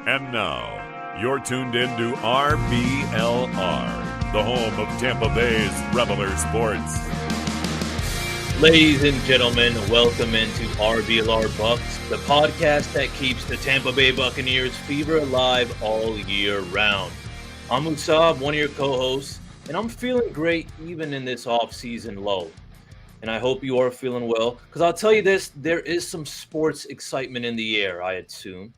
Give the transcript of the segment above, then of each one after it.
And now, you're tuned in to RBLR, the home of Tampa Bay's RBLR Sports. Ladies and gentlemen, welcome into RBLR Bucs, the podcast that keeps the Tampa Bay Buccaneers fever alive all year round. I'm Musab, one of your co-hosts, and I'm feeling great even in this off-season low. And I hope you are feeling well, because I'll tell you this, there is some sports excitement in the air, I assume.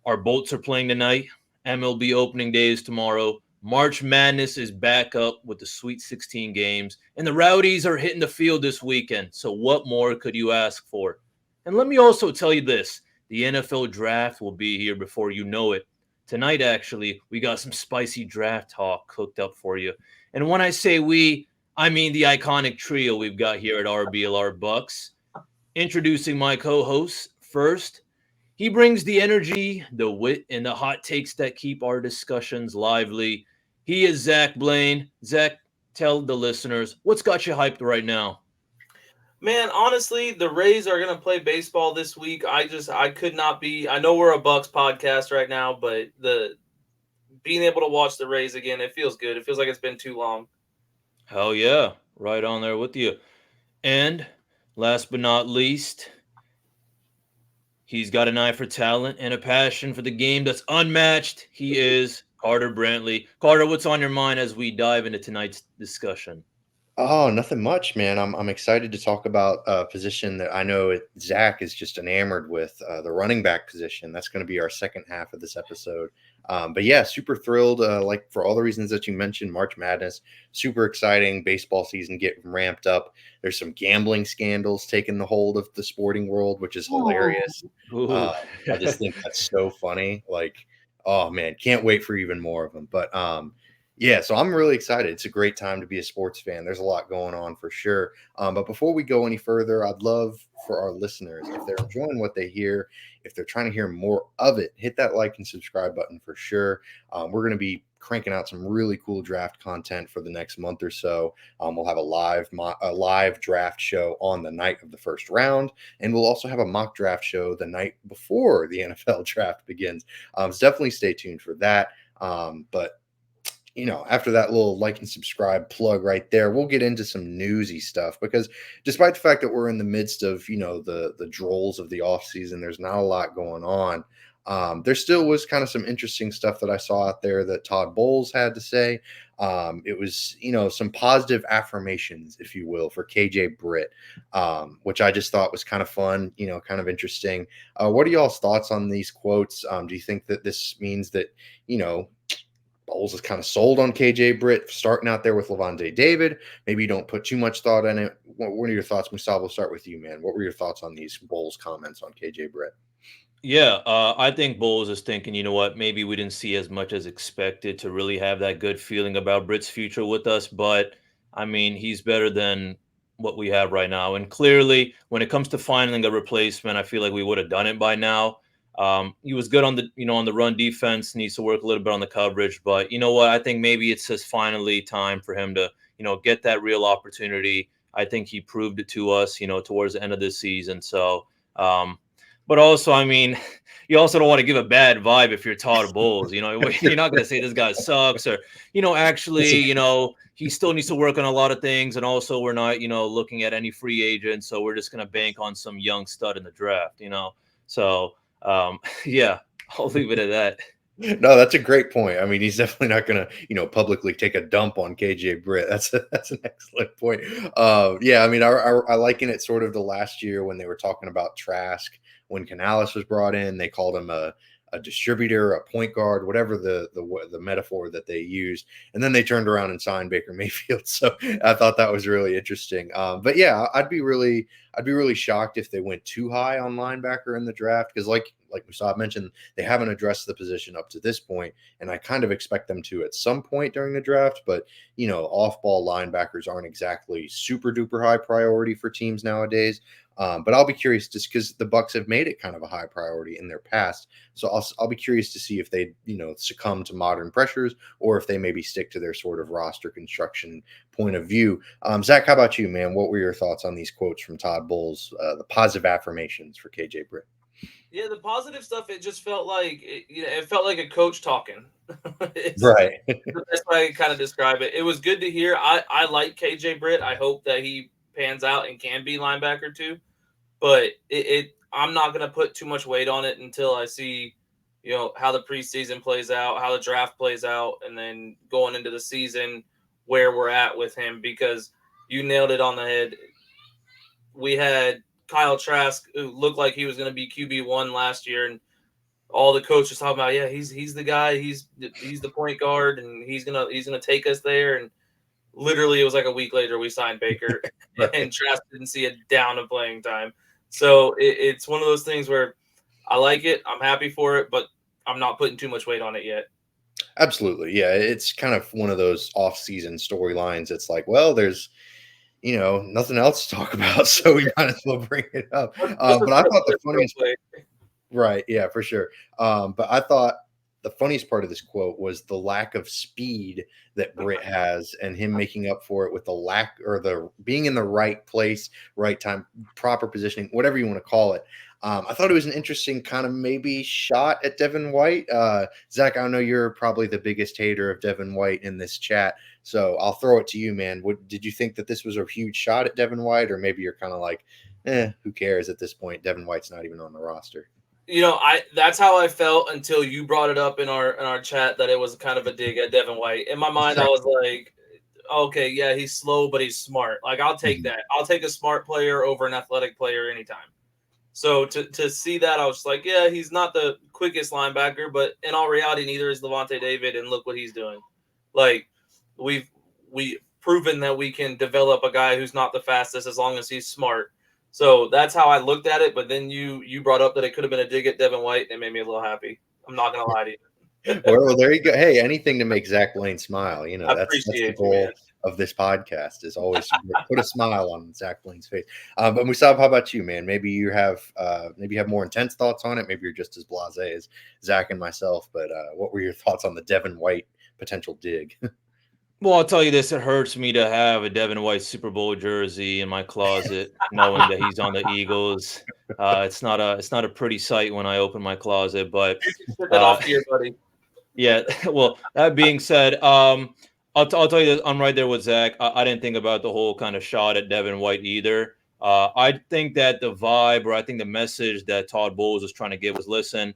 Our Bolts are playing tonight. MLB opening day is tomorrow. March Madness is back up with the Sweet 16 games. And the Rowdies are hitting the field this weekend. So what more could you ask for? And let me also tell you this. The NFL draft will be here before you know it. Tonight, actually, we got some spicy draft talk cooked up for you. And when I say we, I mean the iconic trio we've got here at RBLR Bucs. Introducing my co-hosts first. He brings the energy, the wit, and the hot takes that keep our discussions lively. He is Zach Blaine. Zach, tell the listeners what's got you hyped right now. Man, honestly, the Rays are going to play baseball this week. I could not be. I know we're a Bucs podcast right now, but the being able to watch the Rays again, it feels good. It feels like it's been too long. Hell yeah, right on there with you. And last but not least, he's got an eye for talent and a passion for the game that's unmatched. He is Carter Brantley. Carter, what's on your mind as we dive into tonight's discussion? Oh, nothing much, man. I'm excited to talk about a position that I know Zach is just enamored with, the running back position. That's going to be our second half of this episode. But yeah, super thrilled, like for all the reasons that you mentioned, March Madness, super exciting, baseball season getting ramped up. There's some gambling scandals taking the hold of the sporting world, which is hilarious. I just think that's so funny. Like, oh man, can't wait for even more of them. But yeah, so I'm really excited. It's a great time to be a sports fan. There's a lot going on for sure. But before we go any further, I'd love for our listeners, if they're enjoying what they hear, if they're trying to hear more of it, hit that like and subscribe button for sure. We're going to be cranking out some really cool draft content for the next month or so. We'll have a live draft show on the night of the first round, and we'll also have a mock draft show the night before the NFL draft begins. So definitely stay tuned for that. But after that little like and subscribe plug right there, we'll get into some newsy stuff, because despite the fact that we're in the midst of, the drolls of the off season, there's not a lot going on. There still was kind of some interesting stuff that I saw out there that Todd Bowles had to say. It was, some positive affirmations, if you will, for KJ Britt, which I just thought was kind of fun, kind of interesting. What are y'all's thoughts on these quotes? Do you think that this means that, Bowles is kind of sold on KJ Britt starting out there with Levante David? Maybe you don't put too much thought in it. What are your thoughts, Musab? We'll start with you, man. What were your thoughts on these Bowles comments on KJ Britt? Yeah, I think Bowles is thinking, you know what, maybe we didn't see as much as expected to really have that good feeling about Britt's future with us. But, I mean, he's better than what we have right now. And clearly, when it comes to finding a replacement, I feel like we would have done it by now. He was good on the run defense, needs to work a little bit on the coverage. But you know what? I think maybe it's just finally time for him to, get that real opportunity. I think he proved it to us, towards the end of this season. So, but also, I mean, you also don't want to give a bad vibe if you're Todd Bowles. You're not going to say this guy sucks or, actually, he still needs to work on a lot of things. And also, we're not, looking at any free agents. So we're just going to bank on some young stud in the draft, So, yeah, I'll leave it at that. No, that's a great point. I mean, he's definitely not going to, publicly take a dump on KJ Britt. That's an excellent point. Yeah, I mean, I liken it sort of to last year when they were talking about Trask when Canales was brought in. They called him a distributor, a point guard, whatever the metaphor that they used, and then they turned around and signed Baker Mayfield. So I thought that was really interesting. But yeah, I'd be really shocked if they went too high on linebacker in the draft, because like Musab mentioned, they haven't addressed the position up to this point, and I kind of expect them to at some point during the draft. But off-ball linebackers aren't exactly super duper high priority for teams nowadays. But I'll be curious, just because the Bucs have made it kind of a high priority in their past. So I'll be curious to see if they, succumb to modern pressures, or if they maybe stick to their sort of roster construction point of view. Zach, how about you, man? What were your thoughts on these quotes from Todd Bowles, the positive affirmations for KJ Britt? Yeah, the positive stuff. It just felt like it felt like a coach talking. It's Right. the best way I can kind of describe it. It was good to hear. I like KJ Britt. I hope that he pans out and can be linebacker too. But I'm not gonna put too much weight on it until I see, how the preseason plays out, how the draft plays out, and then going into the season where we're at with him, because you nailed it on the head. We had Kyle Trask, who looked like he was going to be QB1 last year, and all the coaches talking about, yeah, he's the guy, he's the point guard, and he's gonna take us there. And literally, it was like a week later we signed Baker, Right. and Trask didn't see a down of playing time. So it's one of those things where I like it, I'm happy for it, but I'm not putting too much weight on it yet. Absolutely. Yeah. It's kind of one of those off-season storylines. It's like, well, there's nothing else to talk about, so we might as well bring it up. Let's But I address thought the this real funniest quick. Right. Yeah, for sure. But I thought the funniest part of this quote was the lack of speed that Britt has and him making up for it with the lack or the being in the right place, right time, proper positioning, whatever you want to call it. I thought it was an interesting kind of maybe shot at Devin White. Zach, I know you're probably the biggest hater of Devin White in this chat. So I'll throw it to you, man. Did you think that this was a huge shot at Devin White, or maybe you're kind of like, who cares at this point? Devin White's not even on the roster. That's how I felt until you brought it up in our chat that it was kind of a dig at Devin White. In my mind, I was like, okay, yeah, he's slow, but he's smart. Like, I'll take Mhm. that. I'll take a smart player over an athletic player anytime. So to see that, I was just like, yeah, he's not the quickest linebacker, but in all reality, neither is Levante David, and look what he's doing. Like, we proven that we can develop a guy who's not the fastest as long as he's smart. So that's how I looked at it. But then you brought up that it could have been a dig at Devin White, and it made me a little happy. I'm not gonna lie to you. Well, there you go. Hey, anything to make Zach Blaine smile. I That's the appreciate you, man. goal of this podcast is always to put a smile on Zach Blaine's face. But Musab, how about you, man? Maybe you have more intense thoughts on it. Maybe you're just as blasé as Zach and myself. But what were your thoughts on the Devin White potential dig? Well, I'll tell you this: it hurts me to have a Devin White Super Bowl jersey in my closet, knowing that he's on the Eagles. It's not a pretty sight when I open my closet. But You can send that uh, off to your buddy. yeah, well, that being said, I'll tell you this, I'm right there with Zach. I didn't think about the whole kind of shot at Devin White either. I think that the vibe, or I think the message that Todd Bowles was trying to give was, listen,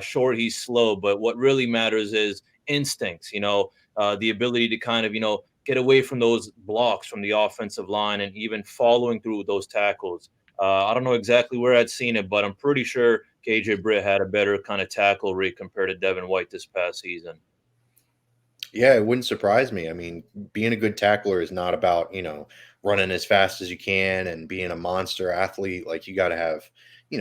sure, he's slow, but what really matters is instincts, the ability to kind of, get away from those blocks from the offensive line and even following through with those tackles. I don't know exactly where I'd seen it, but I'm pretty sure KJ Britt had a better kind of tackle rate compared to Devin White this past season. Yeah, it wouldn't surprise me. I mean, being a good tackler is not about, running as fast as you can and being a monster athlete. Like you got to have,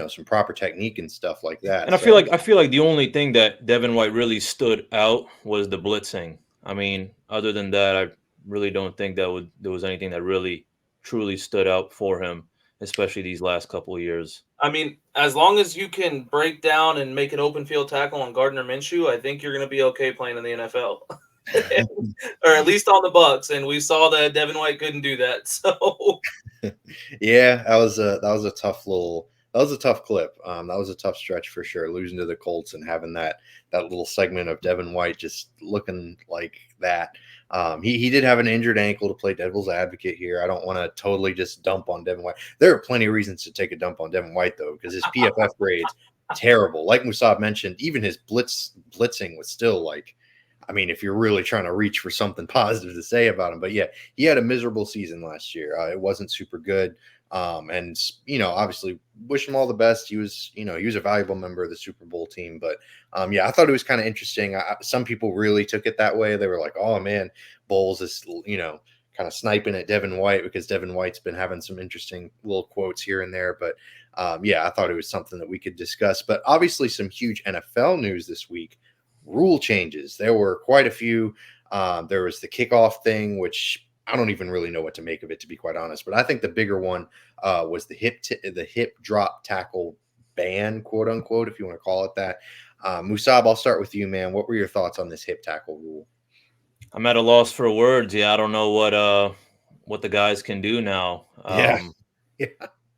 some proper technique and stuff like that. And I feel So, like I feel like the only thing that Devin White really stood out was the blitzing. I mean, other than that, I really don't think there was anything that really truly stood out for him, especially these last couple of years. I mean, as long as you can break down and make an open field tackle on Gardner Minshew, I think you're going to be okay playing in the NFL, or at least on the Bucs. And we saw that Devin White couldn't do that. So yeah, that was a tough clip. That was a tough stretch for sure. Losing to the Colts and having that little segment of Devin White just looking like that. He did have an injured ankle to play devil's advocate here. I don't want to totally just dump on Devin White. There are plenty of reasons to take a dump on Devin White though, because his PFF grades terrible. Like Musab mentioned, even his blitzing was still like. I mean, if you're really trying to reach for something positive to say about him, but yeah, he had a miserable season last year. It wasn't super good. And obviously wish him all the best. He was a valuable member of the Super Bowl team, but yeah, I thought it was kind of interesting. Some people really took it that way. They were like, oh man, Bowles is, kind of sniping at Devin White because Devin White's been having some interesting little quotes here and there. But yeah, I thought it was something that we could discuss, but obviously some huge NFL news this week. Rule changes. There were quite a few. There was the kickoff thing, which I don't even really know what to make of it, to be quite honest. But I think the bigger one was the hip drop tackle ban, quote unquote, if you want to call it that. Musab, I'll start with you, man. What were your thoughts on this hip tackle rule? I'm at a loss for words. Yeah, I don't know what the guys can do now. Yeah, yeah,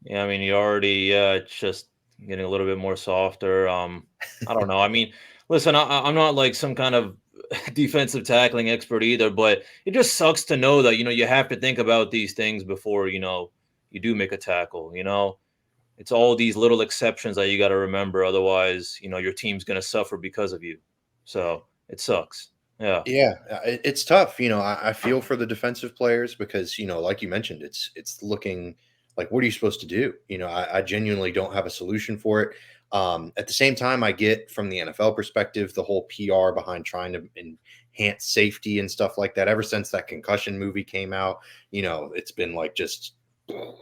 Yeah, I mean, you already it's just getting a little bit more softer. I don't know. I mean, listen, I'm not like some kind of defensive tackling expert either, but it just sucks to know that, you have to think about these things before, you do make a tackle, It's all these little exceptions that you got to remember. Otherwise, your team's going to suffer because of you. So it sucks. Yeah. Yeah, it's tough. I feel for the defensive players because, like you mentioned, it's looking like, what are you supposed to do? I genuinely don't have a solution for it. At the same time, I get from the NFL perspective the whole PR behind trying to enhance safety and stuff like that. Ever since that concussion movie came out, it's been like just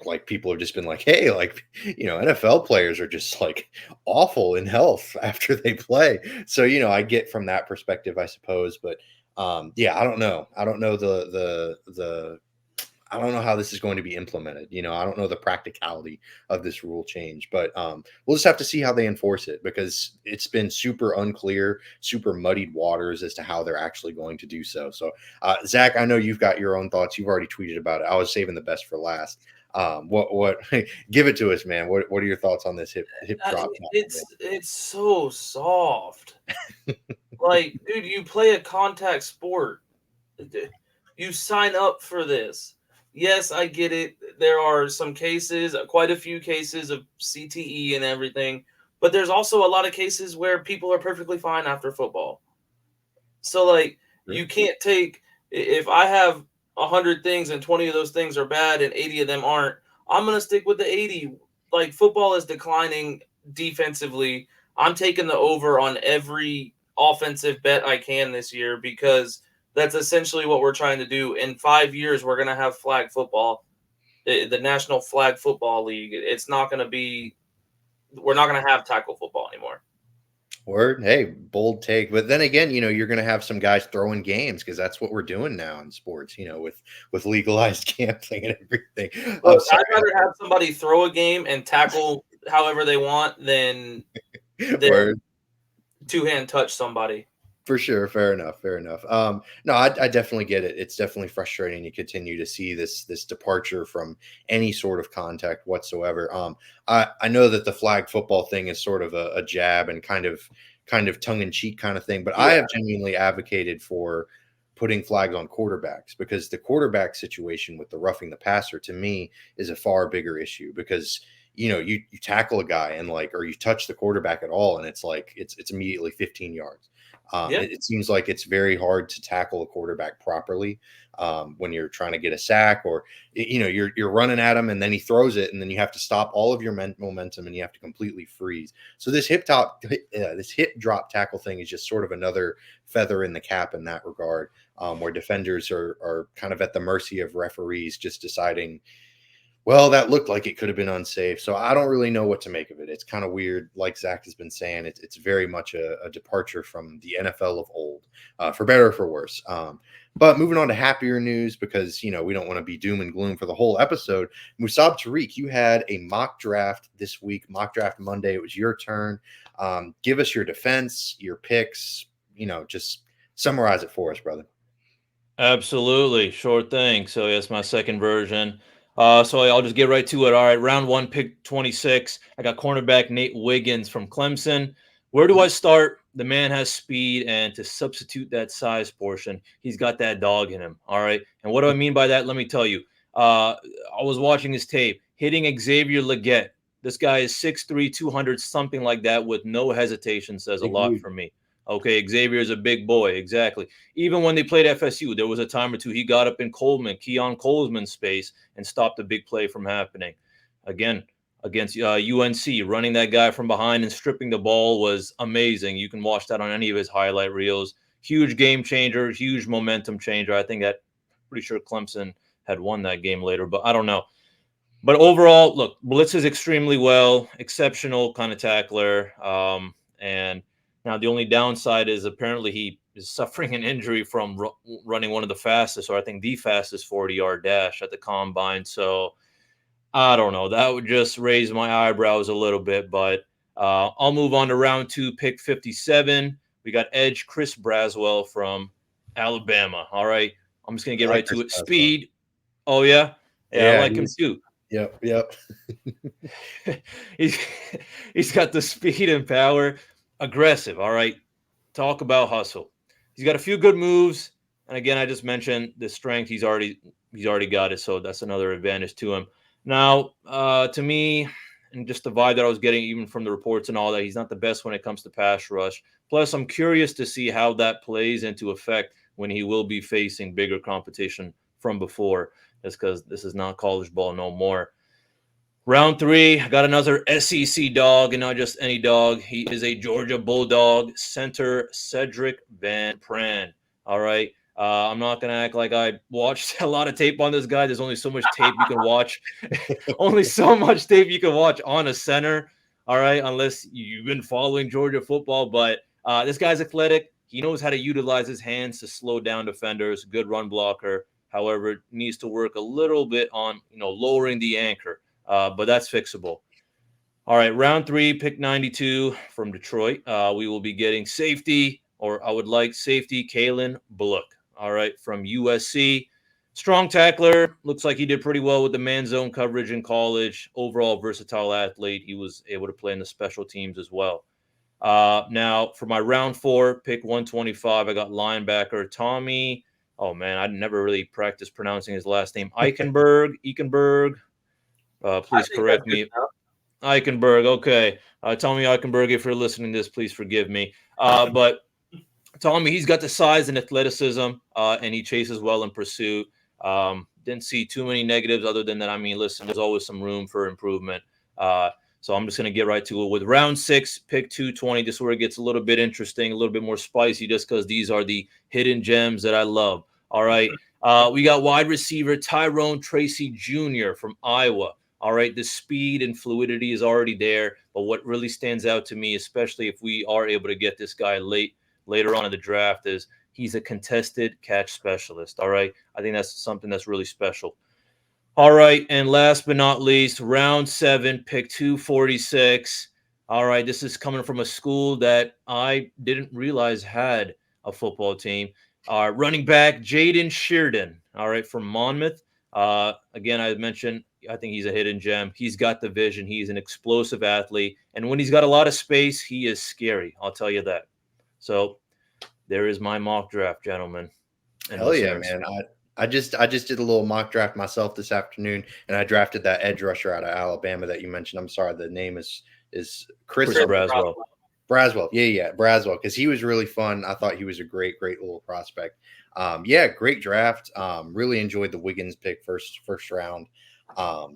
like people have just been like, hey, like, NFL players are just like awful in health after they play. So, I get from that perspective, I suppose. But yeah, I don't know. I don't know the I don't know how this is going to be implemented. I don't know the practicality of this rule change, but we'll just have to see how they enforce it because it's been super unclear, super muddied waters as to how they're actually going to do so. So, Zach, I know you've got your own thoughts. You've already tweeted about it. I was saving the best for last. What give it to us, man. What are your thoughts on this hip drop? It's so soft. Like, dude, you play a contact sport. You sign up for this. Yes, I get it. There are some cases, quite a few cases of CTE and everything, but there's also a lot of cases where people are perfectly fine after football. So, like, you can't take, if I have 100 things and 20 of those things are bad and 80 of them aren't, I'm going to stick with the 80. Like, football is declining defensively. I'm taking the over on every offensive bet I can this year because that's essentially what we're trying to do. In 5 years, we're going to have flag football, the National Flag Football League. It's not going to be, we're not going to have tackle football anymore. Word. Hey, bold take. But then again, you're going to have some guys throwing games because that's what we're doing now in sports, with legalized gambling and everything. Look, I'd rather have somebody throw a game and tackle however they want than two-hand touch somebody. For sure. Fair enough. Fair enough. No, I definitely get it. It's definitely frustrating to continue to see this departure from any sort of contact whatsoever. I know that the flag football thing is sort of a jab and kind of tongue in cheek kind of thing, but I have genuinely advocated for putting flags on quarterbacks because the quarterback situation with the roughing the passer to me is a far bigger issue because you tackle a guy and or you touch the quarterback at all and it's like it's immediately 15 yards. It seems like it's very hard to tackle a quarterback properly when you're trying to get a sack or you're running at him and then he throws it and then you have to stop all of your momentum and you have to completely freeze. So this hip drop tackle thing is just sort of another feather in the cap in that regard, where defenders are kind of at the mercy of referees just deciding, well, that looked like it could have been unsafe. So I don't really know what to make of it. It's kind of weird. Like Zach has been saying, it's very much a departure from the NFL of old, for better or for worse. But moving on to happier news, because, we don't want to be doom and gloom for the whole episode. Musab Tariq, you had a mock draft this week, mock draft Monday. It was your turn. Give us your defense, your picks, just summarize it for us, brother. Absolutely. Sure thing. So yes, my second version. So I'll just get right to it. All right, round one, pick 26. I got cornerback Nate Wiggins from Clemson. Where do I start? The man has speed, and to substitute that size portion, he's got that dog in him. All right. And what do I mean by that? Let me tell you. I was watching his tape, hitting Xavier Legette. This guy is 6'3", 200, something like that, with no hesitation, says a lot for me. Okay, Xavier is a big boy. Exactly. Even when they played FSU, there was a time or two he got up in Keon Coleman's space and stopped a big play from happening. Again, against UNC, running that guy from behind and stripping the ball was amazing. You can watch that on any of his highlight reels. Huge game changer, huge momentum changer. I think pretty sure Clemson had won that game later, but I don't know. But overall, look, blitzes extremely well, exceptional kind of tackler. And now the only downside is apparently he is suffering an injury from running one of the fastest, or I think the fastest 40-yard dash at the combine. So I don't know. That would just raise my eyebrows a little bit, but I'll move on to round two, pick 57. We got edge Chris Braswell from Alabama. All right. I'm just going to get right to it. Speed. Oh, yeah. Yeah, I like him too. Yep. he's he's got the speed and power, aggressive. All right, talk about hustle. He's got a few good moves, and again, I just mentioned the strength. He's already got it, so that's another advantage to him. Now, to me, and just the vibe that I was getting, even from the reports and all that, he's not the best when it comes to pass rush. Plus, I'm curious to see how that plays into effect when he will be facing bigger competition from before. That's because this is not college ball no more. Round 3, I got another SEC dog, and not just any dog. He is a Georgia Bulldog, center Cedric Van Pran. All right. I'm not going to act like I watched a lot of tape on this guy. There's only so much tape you can watch. Only so much tape you can watch on a center. All right. Unless you've been following Georgia football. But this guy's athletic. He knows how to utilize his hands to slow down defenders. Good run blocker. However, needs to work a little bit on, lowering the anchor. But that's fixable. All right, round 3, pick 92 from Detroit. We will be getting safety, or I would like safety, Kalen Bullock. All right, from USC. Strong tackler. Looks like he did pretty well with the man zone coverage in college. Overall versatile athlete. He was able to play in the special teams as well. Now, for my round 4, pick 125, I got linebacker Tommy. Oh, man, I never really practiced pronouncing his last name. Eichenberg. Please correct me. Eichenberg. Okay. Tommy Eichenberg, if you're listening to this, please forgive me. But Tommy, he's got the size and athleticism, and he chases well in pursuit. Didn't see too many negatives other than that. I mean, listen, there's always some room for improvement. So I'm just going to get right to it with round 6, pick 220. This is where it gets a little bit interesting, a little bit more spicy, just because these are the hidden gems that I love. All right. We got wide receiver Tyrone Tracy Jr. from Iowa. All right, the speed and fluidity is already there, but what really stands out to me, especially if we are able to get this guy later on in the draft, is he's a contested catch specialist. All right, I think that's something that's really special. All right, and last but not least, round 7, pick 246. All right, this is coming from a school that I didn't realize had a football team. Running back Jaden Sheardon. All right, from Monmouth. Again, I mentioned, I think he's a hidden gem. He's got the vision. He's an explosive athlete. And when he's got a lot of space, he is scary. I'll tell you that. So there is my mock draft, gentlemen. Hell yeah, man. I just did a little mock draft myself this afternoon, and I drafted that edge rusher out of Alabama that you mentioned. I'm sorry, the name is Chris Braswell. Braswell. Yeah, Braswell, because he was really fun. I thought he was a great little prospect. Great draft. Really enjoyed the Wiggins pick first round.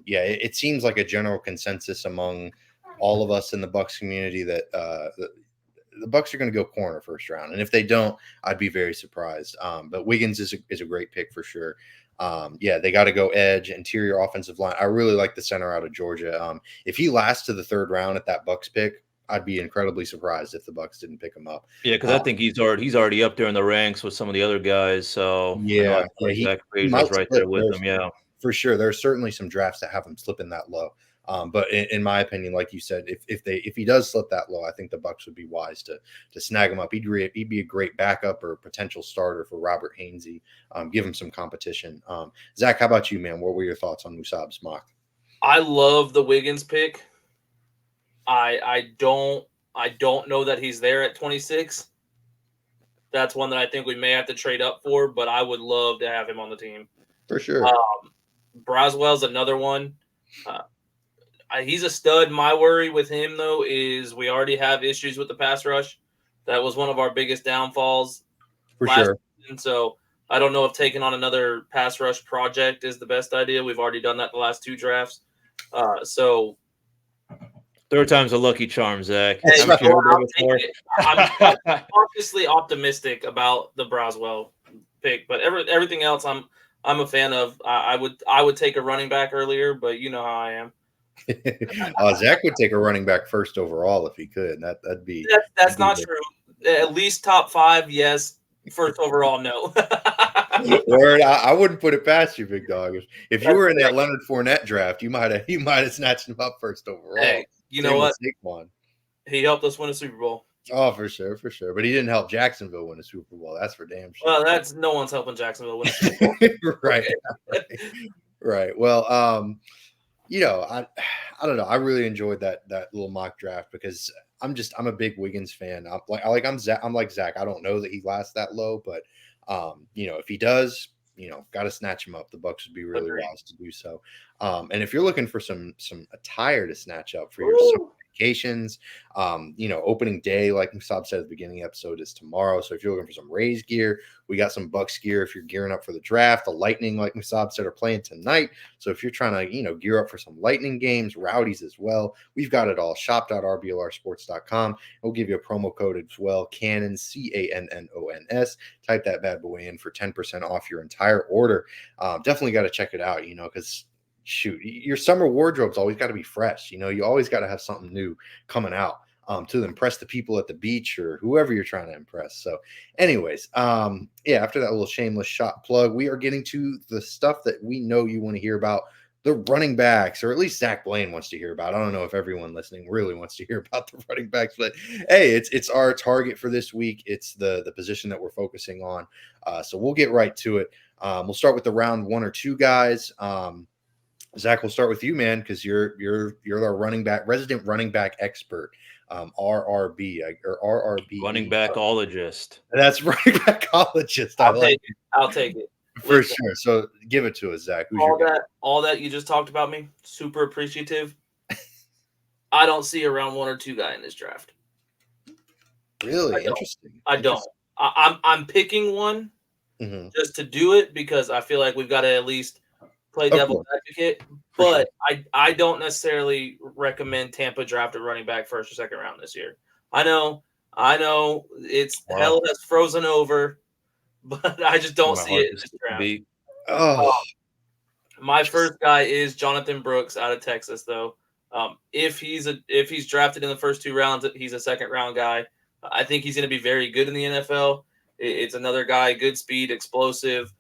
It seems like a general consensus among all of us in the Bucs community that the Bucs are going to go corner first round, and if they don't, I'd be very surprised. But Wiggins is a great pick for sure. They got to go edge, interior offensive line. I really like the center out of Georgia. If he lasts to the 3rd round at that Bucs pick, I'd be incredibly surprised if the Bucs didn't pick him up. Yeah, because I think he's already up there in the ranks with some of the other guys. So he might right there with him. Yeah, for sure. There's certainly some drafts that have him slipping that low. But in my opinion, like you said, if he does slip that low, I think the Bucs would be wise to snag him up. He'd be a great backup or potential starter for Robert Hainsey. Give him some competition. Zach, how about you, man? What were your thoughts on Musab's mock? I love the Wiggins pick. I don't know that he's there at 26. That's one that I think we may have to trade up for, but I would love to have him on the team. For sure. Braswell's another one. He's a stud. My worry with him, though, is we already have issues with the pass rush. That was one of our biggest downfalls last season. So I don't know if taking on another pass rush project is the best idea. We've already done that the last 2 drafts. So 3rd time's a lucky charm, Zach. I'm obviously optimistic about the Braswell pick, but everything else I'm a fan of. I would take a running back earlier, but you know how I am. Zach would take a running back 1st overall if he could. That'd be that's not true. At least top 5, yes. 1st overall, no. Word, I wouldn't put it past you, big dog. If you were in that Leonard Fournette draft, you might have snatched him up 1st overall. Hey, you know what? He helped us win a Super Bowl. Oh, for sure. But he didn't help Jacksonville win a Super Bowl. That's for damn sure. Well, that's no one's helping Jacksonville win a Super Bowl. Right. Well, I don't know. I really enjoyed that little mock draft because I'm a big Wiggins fan. I'm like Zach. I don't know that he lasts that low, but if he does, got to snatch him up. The Bucks would be really Agreed. wise to do so. And if you're looking for some attire to snatch up for your Ooh. vacations, opening day, like Musab said at the beginning of the episode, is tomorrow. So if you're looking for some Rays gear, we got some Bucks gear. If you're gearing up for the draft, the Lightning, like Musab said, are playing tonight. So if you're trying to, gear up for some Lightning games, Rowdies as well, we've got it all. Shop.rblrsports.com. We'll give you a promo code as well, Cannon, CANNONS. Type that bad boy in for 10% off your entire order. Definitely got to check it out, because shoot, your summer wardrobe's always got to be fresh. You always got to have something new coming out to impress the people at the beach or whoever you're trying to impress. So anyways, after that little shameless shot plug, we are getting to the stuff that we know you want to hear about, the running backs, or at least Zach Blaine wants to hear about. I don't know if everyone listening really wants to hear about the running backs, but hey, it's our target for this week. It's the position that we're focusing on. So we'll get right to it. We'll start with the round 1 or 2 guys. Zach, we'll start with you, man, because you're our resident running back expert, RRB or RRB, running backologist. That's running backologist. I'll take it for Listen, sure. So give it to us, Zach. Who's all that you just talked about me, super appreciative. I don't see a round 1 or 2 guy in this draft. Really interesting. I don't. I'm picking one just to do it because I feel like we've got to at least play devil's advocate, but I don't necessarily recommend Tampa draft a running back first or second round this year. I know it's hell has frozen over, but I just don't see it in this draft. My first guy is Jonathan Brooks out of Texas, though. If he's drafted in the first 2 rounds, he's a second round guy. I think he's going to be very good in the NFL. It's another guy, good speed, explosive.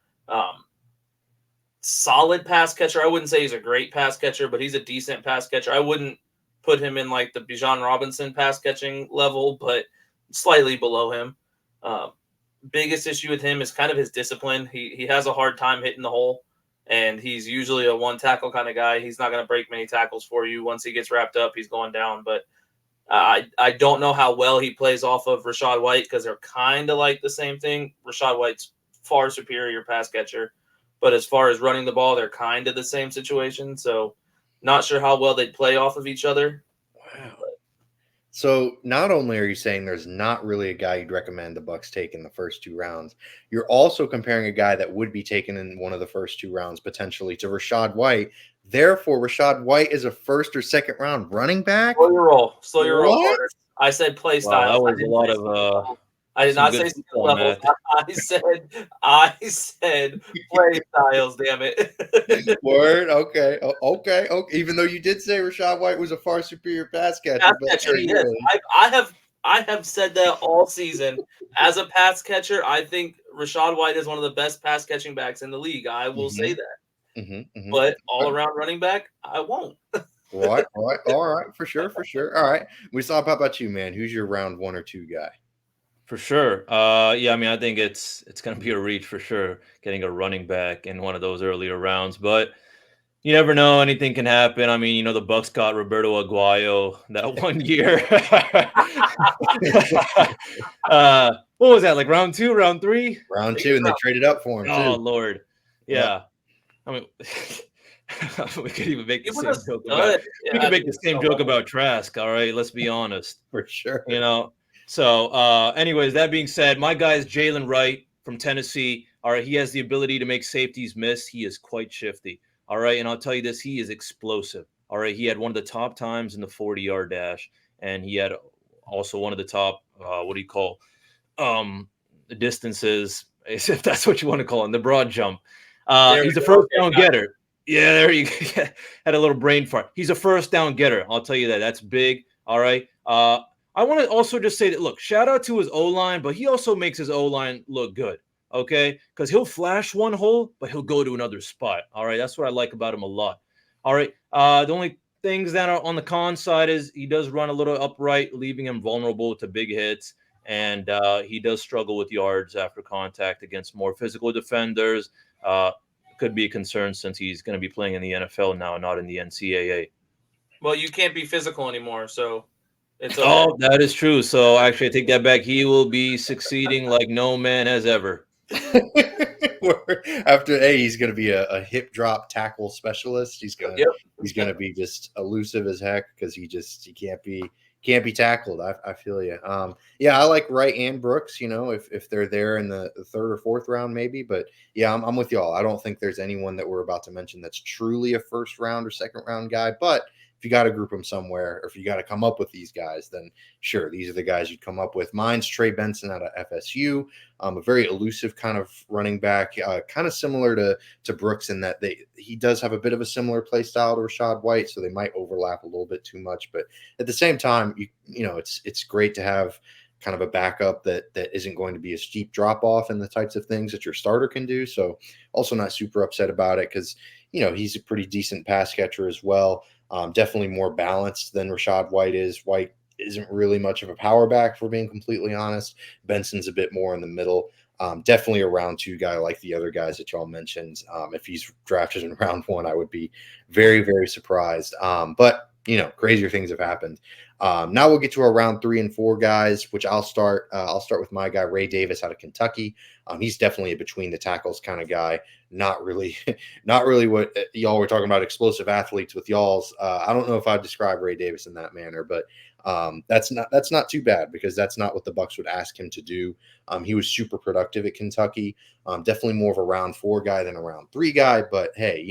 Solid pass catcher. I wouldn't say he's a great pass catcher, but he's a decent pass catcher. I wouldn't put him in like the Bijan Robinson pass catching level, but slightly below him. Biggest issue with him is kind of his discipline. He has a hard time hitting the hole, and he's usually a one tackle kind of guy. He's not going to break many tackles for you. Once he gets wrapped up, he's going down. But I don't know how well he plays off of Rachaad White because they're kind of like the same thing. Rachaad White's far superior pass catcher. But as far as running the ball, they're kind of the same situation. So not sure how well they'd play off of each other. Wow. So not only are you saying there's not really a guy you'd recommend the Bucs take in the first 2 rounds, you're also comparing a guy that would be taken in one of the first 2 rounds potentially to Rachaad White. Therefore, Rachaad White is a first or second round running back? Slow your roll. I said play style. That was a lot of I did not say skill levels. I said play styles. Damn it. Word. Okay. Even though you did say Rachaad White was a far superior pass catcher. Yes. I have said that all season. As a pass catcher, I think Rachaad White is one of the best pass catching backs in the league. I will say that. But all around running back, I won't. Right. All right. For sure. All right. Musab, how about you, man? Who's your round 1 or 2 guy? For sure. I mean, I think it's going to be a reach for sure, getting a running back in one of those earlier rounds. But you never know. Anything can happen. I mean, the Bucs got Roberto Aguayo that 1 year. What was that, like round 2, round 3? Round 2, and they traded up for him, too. Oh, Lord. Yeah. I mean, we could even make the same joke about we could make the same joke about Trask, all right? Let's be honest. For sure. So, anyways, that being said, my guy is Jalen Wright from Tennessee. All right, he has the ability to make safeties miss. He is quite shifty. All right, and I'll tell you this, he is explosive. All right, he had one of the top times in the 40-yard dash, and he had also one of the top, distances, if that's what you want to call it, the broad jump. He's a first down getter. Yeah, there you go. Had a little brain fart. He's a first down getter. I'll tell you that. That's big. All right. I want to also just say that, look, shout out to his O-line, but he also makes his O-line look good, okay? Because he'll flash one hole, but he'll go to another spot, all right? That's what I like about him a lot. All right, the only things that are on the con side is he does run a little upright, leaving him vulnerable to big hits, and he does struggle with yards after contact against more physical defenders. could be a concern since he's going to be playing in the NFL now, not in the NCAA. Well, you can't be physical anymore, so it's okay. Oh, that is true. So actually, I take that back. He will be succeeding like no man has ever. After he's going to be a hip drop tackle specialist. He's gonna be just elusive as heck because he can't be tackled. I feel you. Yeah, I like Wright and Brooks. If they're there in the third or fourth round, maybe. But yeah, I'm with y'all. I don't think there's anyone that we're about to mention that's truly a first round or second round guy. But if you got to group them somewhere, or if you got to come up with these guys, then sure, these are the guys you'd come up with. Mine's Trey Benson out of FSU, a very elusive kind of running back, kind of similar to Brooks in that he does have a bit of a similar play style to Rashad White, so they might overlap a little bit too much. But at the same time, it's great to have kind of a backup that isn't going to be a steep drop off in the types of things that your starter can do. So also not super upset about it because he's a pretty decent pass catcher as well. Definitely more balanced than Rashad White is. White isn't really much of a power back, for being completely honest. Benson's a bit more in the middle. Definitely a round 2 guy like the other guys that y'all mentioned. If he's drafted in round 1, I would be very, very surprised. But crazier things have happened. Now we'll get to our round 3 and 4 guys, which I'll start with my guy, Ray Davis out of Kentucky. He's definitely a between the tackles kind of guy. Not really what y'all were talking about, explosive athletes with y'all's. I don't know if I'd describe Ray Davis in that manner, but that's not too bad because that's not what the Bucs would ask him to do. He was super productive at Kentucky. Definitely more of a round 4 guy than a round 3 guy, but hey,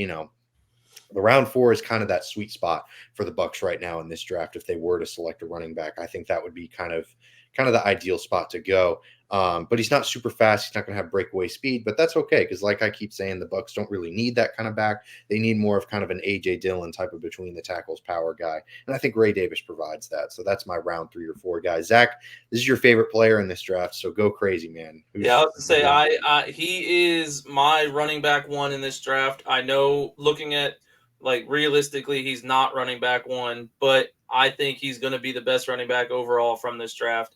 the round 4 is kind of that sweet spot for the Bucs right now in this draft. If they were to select a running back, I think that would be kind of the ideal spot to go. But he's not super fast. He's not going to have breakaway speed, but that's okay because, like I keep saying, the Bucs don't really need that kind of back. They need more of kind of an AJ Dillon type of between the tackles power guy, and I think Ray Davis provides that. So that's my round 3 or 4 guy. Zach, this is your favorite player in this draft, so go crazy, man. I was to say he is my running back 1 in this draft. I know, looking at realistically, he's not running back 1, but I think he's going to be the best running back overall from this draft.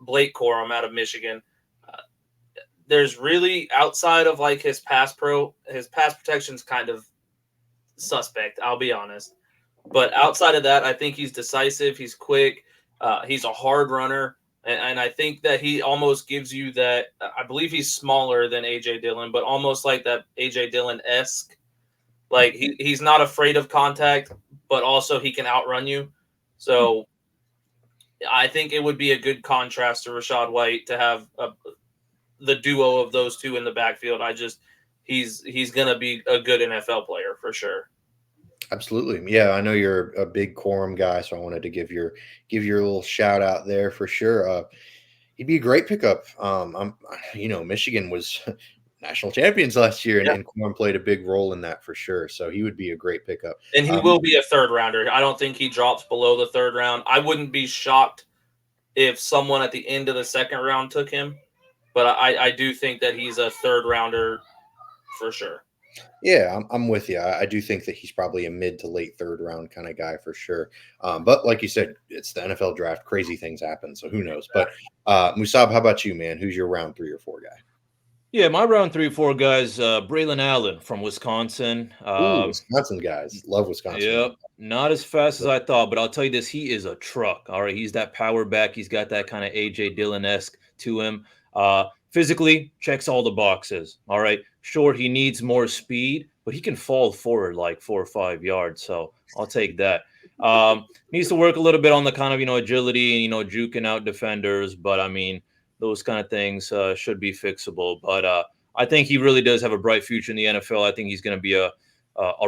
Blake Corum out of Michigan. There's really, outside of his pass protection's kind of suspect, I'll be honest. But outside of that, I think he's decisive. He's quick. He's a hard runner. And I think that he almost gives you that. I believe he's smaller than AJ Dillon, but almost like that AJ Dillon-esque. He's not afraid of contact, but also he can outrun you. So I think it would be a good contrast to Rashad White to have the duo of those two in the backfield. He's going to be a good NFL player for sure. Absolutely. Yeah, I know you're a big Corum guy, so I wanted to give your little shout out there for sure. He'd be a great pickup. Michigan was national champions last year, and Corum played a big role in that for sure. So he would be a great pickup. And he will be a third rounder. I don't think he drops below the third round. I wouldn't be shocked if someone at the end of the second round took him, but I do think that he's a third rounder for sure. Yeah, I'm with you. I do think that he's probably a mid to late third round kind of guy for sure. But like you said, it's the NFL draft. Crazy things happen, so who knows? But Musab, how about you, man? Who's your round 3 or 4 guy? Yeah, my round 3 or 4 guys, Braylon Allen from Wisconsin. Wisconsin guys. Love Wisconsin. Yep. Not as fast as I thought, but I'll tell you this, he is a truck. All right. He's that power back. He's got that kind of AJ Dillon-esque to him. Physically, checks all the boxes. All right. Sure, he needs more speed, but he can fall forward like 4 or 5 yards. So I'll take that. Needs to work a little bit on the kind of, agility and, juking out defenders. But, I mean, those kind of things should be fixable. But I think he really does have a bright future in the NFL. I think he's going to be a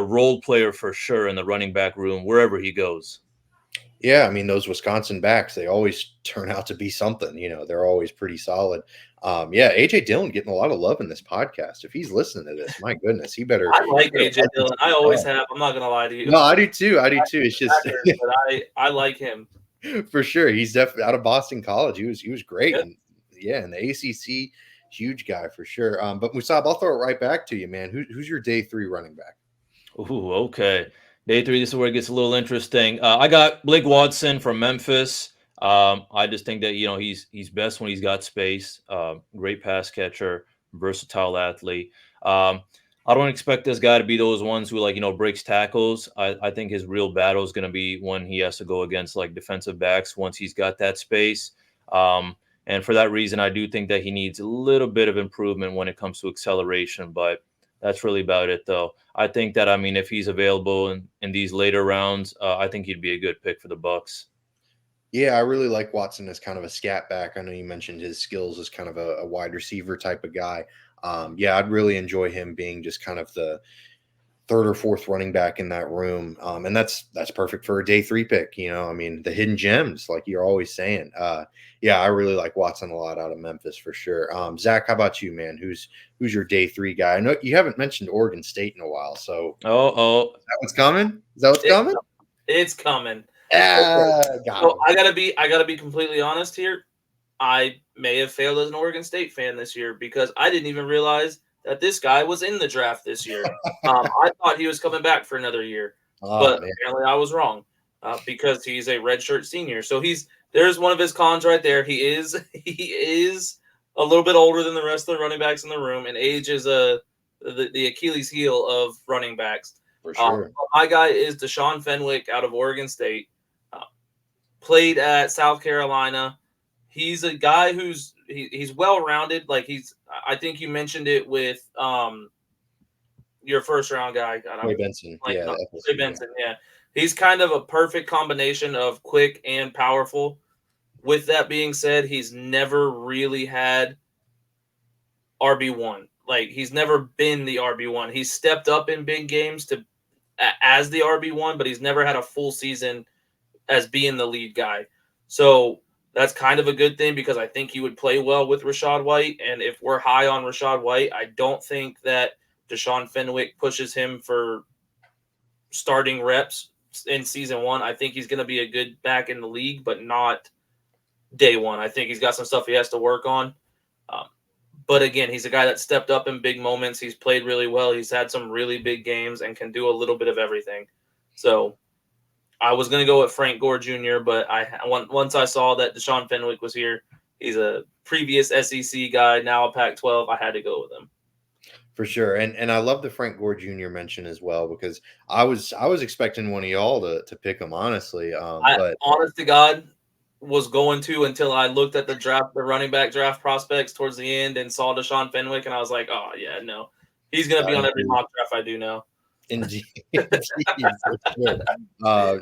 role player for sure in the running back room, wherever he goes. Yeah, I mean, those Wisconsin backs, they always turn out to be something. They're always pretty solid. AJ Dillon getting a lot of love in this podcast. If he's listening to this, my goodness, he better. I like AJ Dillon. I always have. I'm not going to lie to you. No, I do too. It's just. But I like him. For sure. He's definitely out of Boston College. He was great. Yeah. And in the ACC, huge guy for sure. But Musab, I'll throw it right back to you, man. Who's your day 3 running back? Ooh, okay. Day 3, this is where it gets a little interesting. I got Blake Watson from Memphis. I just think that, he's best when he's got space. Great pass catcher, versatile athlete. I don't expect this guy to be those ones who breaks tackles. I think his real battle is going to be when he has to go against like defensive backs once he's got that space. And for that reason, I do think that he needs a little bit of improvement when it comes to acceleration, but that's really about it though. I think that, I mean, if he's available in these later rounds, I think he'd be a good pick for the Bucs. Yeah, I really like Watson as kind of a scat back. I know you mentioned his skills as kind of a wide receiver type of guy. Yeah, I'd really enjoy him being just kind of the third or fourth running back in that room. And that's perfect for a day 3 pick. I mean, the hidden gems, like you're always saying. Yeah, I really like Watson a lot out of Memphis for sure. Zach, how about you, man? Who's your day 3 guy? I know you haven't mentioned Oregon State in a while, so is that what's coming? Is that what's coming? It's coming. So I gotta be completely honest here. I may have failed as an Oregon State fan this year because I didn't even realize that this guy was in the draft this year. I thought he was coming back for another year, but apparently I was wrong because he's a redshirt senior. So there's one of his cons right there. He is a little bit older than the rest of the running backs in the room, and age is the Achilles heel of running backs. For sure. My guy is Deshaun Fenwick out of Oregon State. Played at South Carolina. He's a guy who's well-rounded. Like I think you mentioned it with your first round guy. Ray Benson. Ray Benson, yeah. He's kind of a perfect combination of quick and powerful. With that being said, he's never really had RB1. Like, he's never been the RB1. He's stepped up in big games as the RB1, but he's never had a full season as being the lead guy. So that's kind of a good thing because I think he would play well with Rachaad White. And if we're high on Rachaad White, I don't think that Deshaun Fenwick pushes him for starting reps in season 1. I think he's going to be a good back in the league, but not day 1. I think he's got some stuff he has to work on. But again, he's a guy that stepped up in big moments. He's played really well. He's had some really big games and can do a little bit of everything. So I was going to go with Frank Gore Jr., but once I saw that Deshaun Fenwick was here, he's a previous SEC guy, now a Pac-12, I had to go with him. For sure. And I love the Frank Gore Jr. mention as well because I was expecting one of y'all to pick him, honestly. But honest to God, was going to until I looked at the running back draft prospects towards the end and saw Deshaun Fenwick, and I was like, oh, yeah, no. He's going to be on every mock draft I do now. Indeed.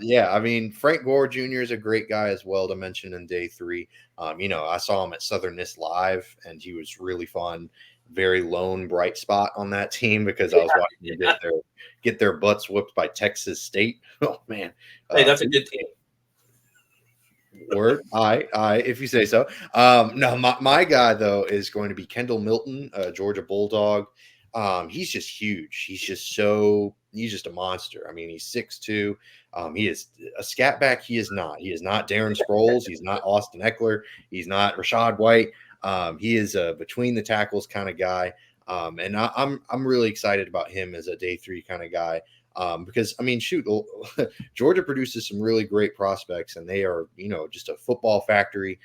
Yeah, I mean, Frank Gore Jr. is a great guy as well to mention in day 3. I saw him at Southern Miss Live, and he was really fun. Very lone bright spot on that team because I was watching them get their butts whooped by Texas State. Oh man, hey, that's a good team. Word, I, if you say so. No, my guy though is going to be Kendall Milton, Georgia Bulldog. He's just huge. He's just a monster. I mean, he's 6'2". He is a scat back. He is not Darren Sproles. He's not Austin Eckler. He's not Rachaad White. He is a between the tackles kind of guy. And I'm really excited about him as a day 3 kind of guy. Because I mean, shoot, Georgia produces some really great prospects, and they are, just a football factory.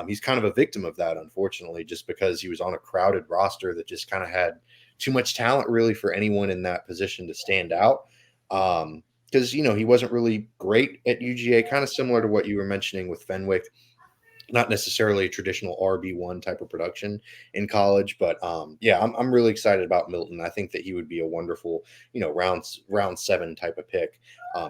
He's kind of a victim of that, unfortunately, just because he was on a crowded roster that just kind of had too much talent, really, for anyone in that position to stand out. Because he wasn't really great at UGA, kind of similar to what you were mentioning with Fenwick. Not necessarily a traditional RB1 type of production in college, but yeah, I'm really excited about Milton. I think that he would be a wonderful, round 7 type of pick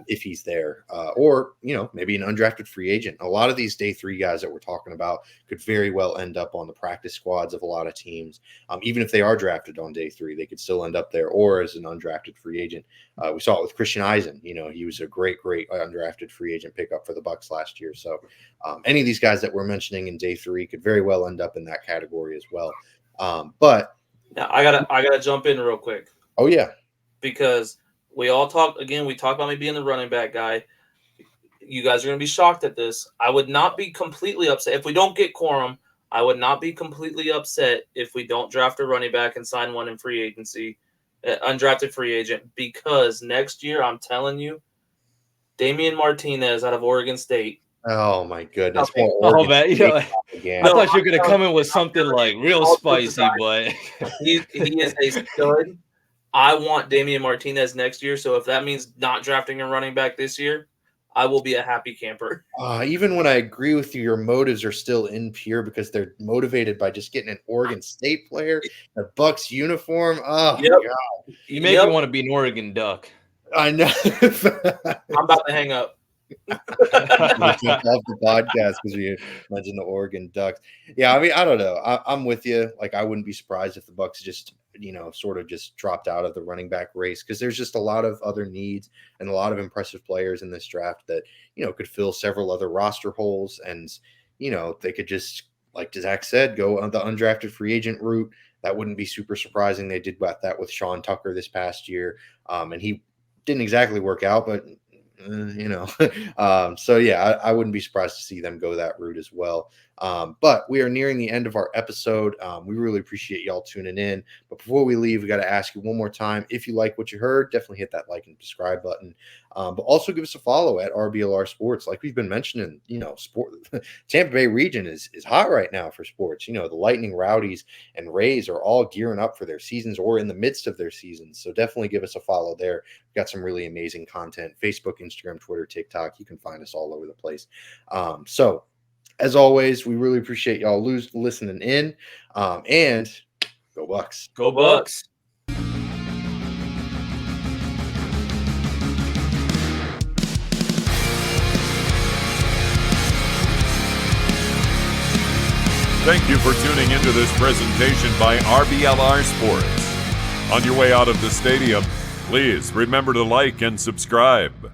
if he's there, or maybe an undrafted free agent. A lot of these day 3 guys that we're talking about could very well end up on the practice squads of a lot of teams. Even if they are drafted on day 3, they could still end up there or as an undrafted free agent. We saw it with Christian Eisen. He was a great undrafted free agent pickup for the Bucs last year. So any of these guys that we're mentioning in day 3 could very well end up in that category as well. But now I gotta jump in real quick. Oh yeah, because we talked about me being the running back guy. You guys are gonna be shocked at this. I would not be completely upset if we don't get quorum. I would not be completely upset if we don't draft a running back and sign one in free agency, undrafted free agent, because next year, I'm telling you, Damian Martinez out of Oregon State. Oh my goodness! Oh man, I thought you were gonna come in with something like real spicy, but he is a stud. I want Damian Martinez next year. So if that means not drafting a running back this year, I will be a happy camper. Even when I agree with you, your motives are still impure because they're motivated by just getting an Oregon State player, a Bucs uniform. Oh, Yep. God. You make me want to be an Oregon Duck. I know. I'm about to hang up. Off the podcast because we mentioned the Oregon Ducks. Yeah, I mean, I don't know. I'm with you. Like, I wouldn't be surprised if the Bucs just, sort of just dropped out of the running back race because there's just a lot of other needs and a lot of impressive players in this draft that, could fill several other roster holes. And, they could just, like Zach said, go on the undrafted free agent route. That wouldn't be super surprising. They did that with Sean Tucker this past year. And he didn't exactly work out, but so yeah, I wouldn't be surprised to see them go that route as well. But we are nearing the end of our episode. We really appreciate y'all tuning in. But before we leave, we got to ask you one more time. If you like what you heard, definitely hit that like and subscribe button. But also give us a follow at RBLR Sports. Like we've been mentioning, sport Tampa Bay region is hot right now for sports. The Lightning, Rowdies, and Rays are all gearing up for their seasons or in the midst of their seasons. So definitely give us a follow there. We've got some really amazing content. Facebook, Instagram, Twitter, TikTok. You can find us all over the place. So as always, we really appreciate y'all listening in. And go Bucs. Go Bucs. Thank you for tuning into this presentation by RBLR Sports. On your way out of the stadium, please remember to like and subscribe.